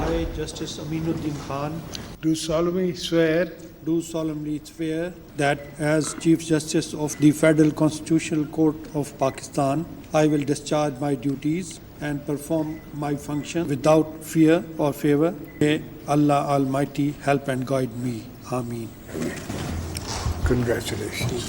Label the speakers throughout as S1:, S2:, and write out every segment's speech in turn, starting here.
S1: I, Justice Aminuddin Khan, do solemnly swear that as Chief Justice of the Federal Constitutional Court of Pakistan, I will discharge my duties and perform my function without fear or favor. May Allah Almighty help and guide me. Ameen.
S2: Congratulations.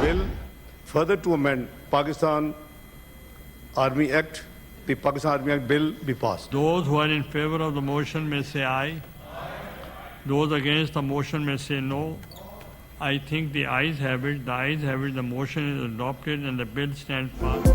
S2: Bill further to amend Pakistan Army Act, the Pakistan Army Act bill be passed.
S3: Those who are in favor of the motion may say aye. Those against the motion may say no. I think the ayes have it. The ayes have it. The motion is adopted and the bill stands fast.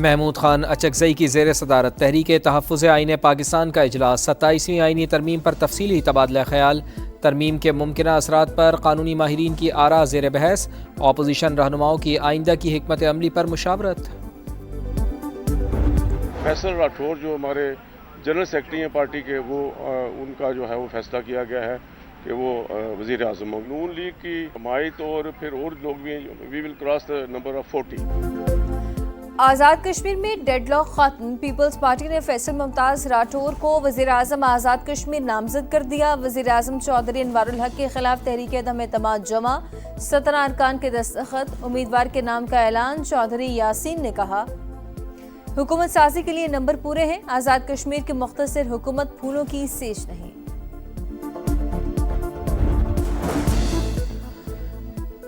S4: Mahmood Khan Achakzai کی زیر صدارت تحریک تحفظ آئین پاکستان کا اجلاس 27ویں آئینی ترمیم پر تفصیلی تبادلہ خیال ترمیم کے ممکنہ اثرات پر قانونی ماہرین کی آراء زیر بحث اپوزیشن رہنماؤں کی آئندہ کی حکمت عملی پر مشاورت
S5: فیصل راٹھور جو ہمارے جنرل سیکرٹری ہیں پارٹی کے وہ ان کا جو ہے وہ فیصلہ کیا گیا ہے کہ وہ وزیر اعظم ہوں نون لیگ کی حمایت اور پھر اور لوگ بھی ہیں we will cross the number of 40
S6: Azad Kashmir میں ڈیڈ لاک ختم پیپلز پارٹی نے فیصل ممتاز راٹھور کو وزیر اعظم آزاد کشمیر نامزد کر دیا وزیر اعظم چودھری انوار الحق کے خلاف تحریک عدم اعتماد جمع 17 ارکان کے دستخط امیدوار کے نام کا اعلان چودھری یاسین نے کہا حکومت سازی کے لیے نمبر پورے ہیں آزاد کشمیر کی مختصر حکومت پھولوں کی سیج نہیں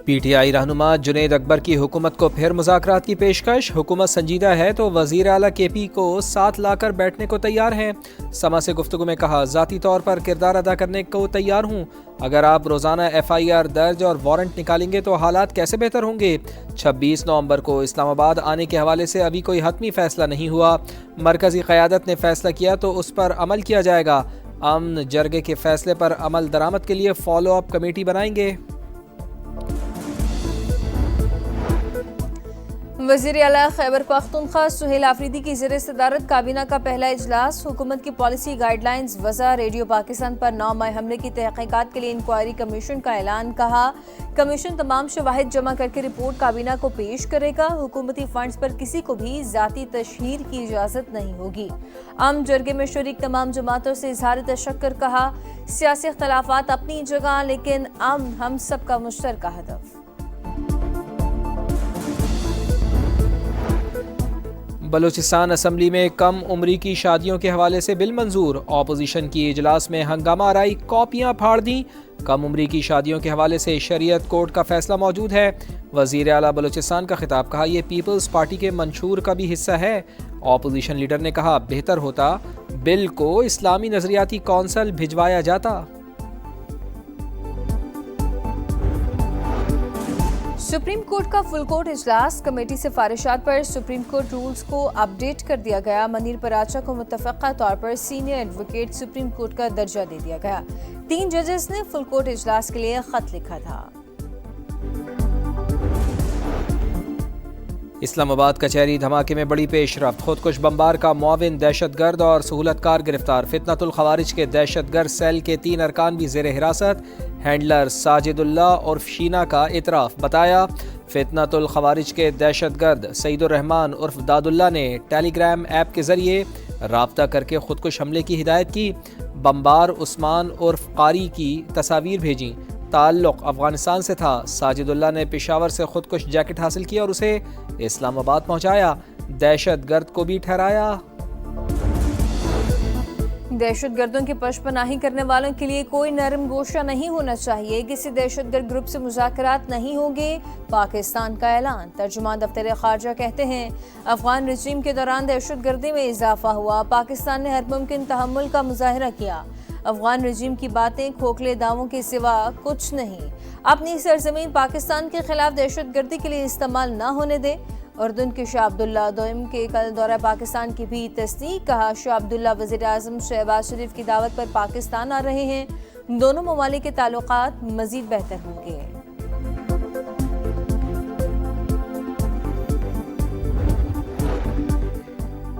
S4: پی ٹی آئی رہنما جنید اکبر کی حکومت کو پھر مذاکرات کی پیشکش حکومت سنجیدہ ہے تو وزیر اعلیٰ کے پی کو ساتھ لا کر بیٹھنے کو تیار ہیں سما سے گفتگو میں کہا ذاتی طور پر کردار ادا کرنے کو تیار ہوں اگر آپ روزانہ FIR درج اور وارنٹ نکالیں گے تو حالات کیسے بہتر ہوں گے 26 نومبر کو اسلام آباد آنے کے حوالے سے ابھی کوئی حتمی فیصلہ نہیں ہوا مرکزی قیادت نے فیصلہ کیا تو اس پر عمل کیا جائے گا امن جرگے کے فیصلے پر عمل درآمد کے لیے فالو اپ کمیٹی بنائیں گے
S6: وزیر اعلیٰ خیبر پختونخوا سہیل آفریدی کی زیر صدارت کابینہ کا پہلا اجلاس حکومت کی پالیسی گائیڈ لائنز وضع ریڈیو پاکستان پر 9 مئی حملے کی تحقیقات کے لیے انکوائری کمیشن کا اعلان کہا کمیشن تمام شواہد جمع کر کے رپورٹ کابینہ کو پیش کرے گا حکومتی فنڈز پر کسی کو بھی ذاتی تشہیر کی اجازت نہیں ہوگی عام جرگے میں شریک تمام جماعتوں سے اظہار تشکر کہا سیاسی اختلافات اپنی جگہ لیکن امن ہم سب کا مشترکہ ہدف
S4: بلوچستان اسمبلی میں کم عمری کی شادیوں کے حوالے سے بل منظور اپوزیشن کی اجلاس میں ہنگامہ آرائی کاپیاں پھاڑ دیں کم عمری کی شادیوں کے حوالے سے شریعت کورٹ کا فیصلہ موجود ہے وزیر اعلیٰ بلوچستان کا خطاب کہا یہ پیپلز پارٹی کے منشور کا بھی حصہ ہے اپوزیشن لیڈر نے کہا بہتر ہوتا بل کو اسلامی نظریاتی کونسل بھجوایا جاتا
S6: سپریم کورٹ کا فل کورٹ اجلاس کمیٹی سفارشات پر سپریم کورٹ رولز کو اپ ڈیٹ کر دیا گیا منیر پراچا کو متفقہ طور پر سینئر ایڈوکیٹ سپریم کورٹ کا درجہ دے دیا گیا 3 ججز نے فل کورٹ اجلاس کے لیے خط لکھا تھا
S4: اسلام آباد کچہری دھماکے میں بڑی پیش رفت خودکش بمبار کا معاون دہشت گرد اور سہولت کار گرفتار فتنۃ الخوارج کے دہشت گرد سیل کے 3 ارکان بھی زیر حراست ہینڈلر ساجد اللہ اور شینا کا اعتراف بتایا فتنۃ الخوارج کے دہشت گرد سعید الرحمان عرف داد اللہ نے ٹیلی گرام ایپ کے ذریعے رابطہ کر کے خودکش حملے کی ہدایت کی بمبار عثمان عرف قاری کی تصاویر بھیجیں تعلق افغانستان سے تھا ساجد اللہ نے پشاور سے خودکش جیکٹ حاصل کیا اور اسے اسلام آباد پہنچایا دہشت گرد کو بھی ٹھہرایا
S6: دہشت گردوں کی پش پناہی کرنے والوں کے لیے کوئی نرم گوشہ نہیں ہونا چاہیے کسی دہشت گرد گروپ سے مذاکرات نہیں ہوں گے پاکستان کا اعلان ترجمان دفتر خارجہ کہتے ہیں افغان رجیم کے دوران دہشت گردی میں اضافہ ہوا پاکستان نے ہر ممکن تحمل کا مظاہرہ کیا افغان رجیم کی باتیں کھوکھلے دعووں کے سوا کچھ نہیں اپنی سرزمین پاکستان کے خلاف دہشت گردی کے لیے استعمال نہ ہونے دے اردن کے شاہ عبداللہ دوئم کے کل دورہ پاکستان کی بھی تصدیق کہا شاہ عبداللہ وزیر اعظم شہباز شریف کی دعوت پر پاکستان آ رہے ہیں دونوں ممالک کے تعلقات مزید بہتر ہوں گے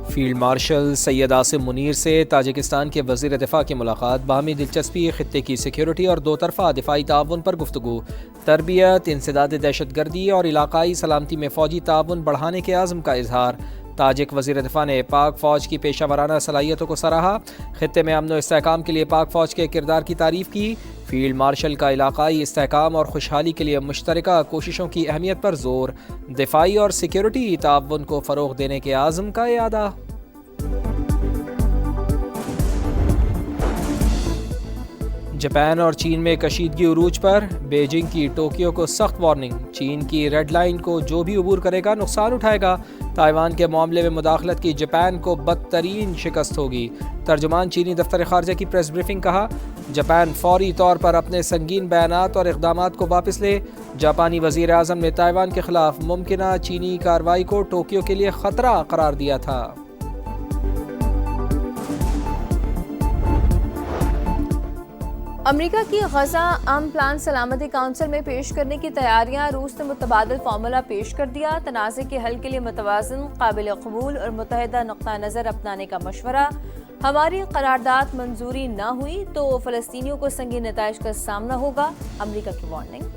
S4: فیلڈ مارشل سید عاصم منیر سے تاجکستان کے وزیر دفاع کی ملاقات باہمی دلچسپی خطے کی سیکیورٹی اور 2 طرفہ دفاعی تعاون پر گفتگو تربیت انسداد دہشت گردی اور علاقائی سلامتی میں فوجی تعاون بڑھانے کے عزم کا اظہار تاجک وزیر دفاع نے پاک فوج کی پیشہ ورانہ صلاحیتوں کو سراہا خطے میں امن و استحکام کے لیے پاک فوج کے کردار کی تعریف کی فیلڈ مارشل کا علاقائی استحکام اور خوشحالی کے لیے مشترکہ کوششوں کی اہمیت پر زور دفاعی اور سیکیورٹی تعاون کو فروغ دینے کے عزم کا اعادہ جاپان اور چین میں کشیدگی عروج پر، بیجنگ کی ٹوکیو کو سخت وارننگ، چین کی ریڈ لائن کو جو بھی عبور کرے گا نقصان اٹھائے گا، تائیوان کے معاملے میں مداخلت کی جاپان کو بدترین شکست ہوگی۔ ترجمان چینی دفتر خارجہ کی پریس بریفنگ، کہا جاپان فوری طور پر اپنے سنگین بیانات اور اقدامات کو واپس لے۔ جاپانی وزیر اعظم نے تائیوان کے خلاف ممکنہ چینی کارروائی کو ٹوکیو کے لیے خطرہ قرار دیا تھا۔
S6: امریکہ کی غزہ امن پلان سلامتی کونسل میں پیش کرنے کی تیاریاں، روس نے متبادل فارمولہ پیش کر دیا، تنازع کے حل کے لیے متوازن، قابل قبول اور متحدہ نقطہ نظر اپنانے کا مشورہ۔ ہماری قرارداد منظوری نہ ہوئی تو فلسطینیوں کو سنگین نتائج کا سامنا ہوگا، امریکہ کی وارننگ۔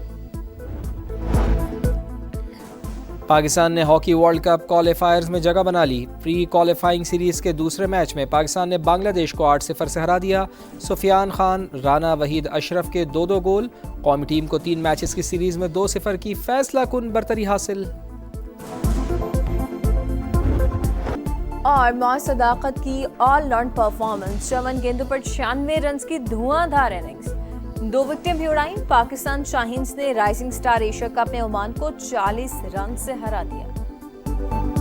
S4: پاکستان نے ہاکی ورلڈ کپ کوالیفائرز میں جگہ بنا لی، پری کوالیفائنگ سیریز کے دوسرے میچ میں پاکستان نے بنگلہ دیش کو 8-0 سے ہرا دیا۔ سفیان خان، رانا وحید اشرف کے 2 گول، قومی ٹیم کو 3 میچز کی سیریز میں 2-0 کی فیصلہ کن برتری حاصل۔
S6: اور معاذ صداقت کی آل راؤنڈ پرفارمنس، 54 گیندوں پر 96 رنز کی دھواں دھار اننگز، 2 وکٹیں بھی اڑائیں۔ پاکستان شاہینز نے رائزنگ سٹار ایشیا کپ میں عمان کو 40 رن سے ہرا دیا۔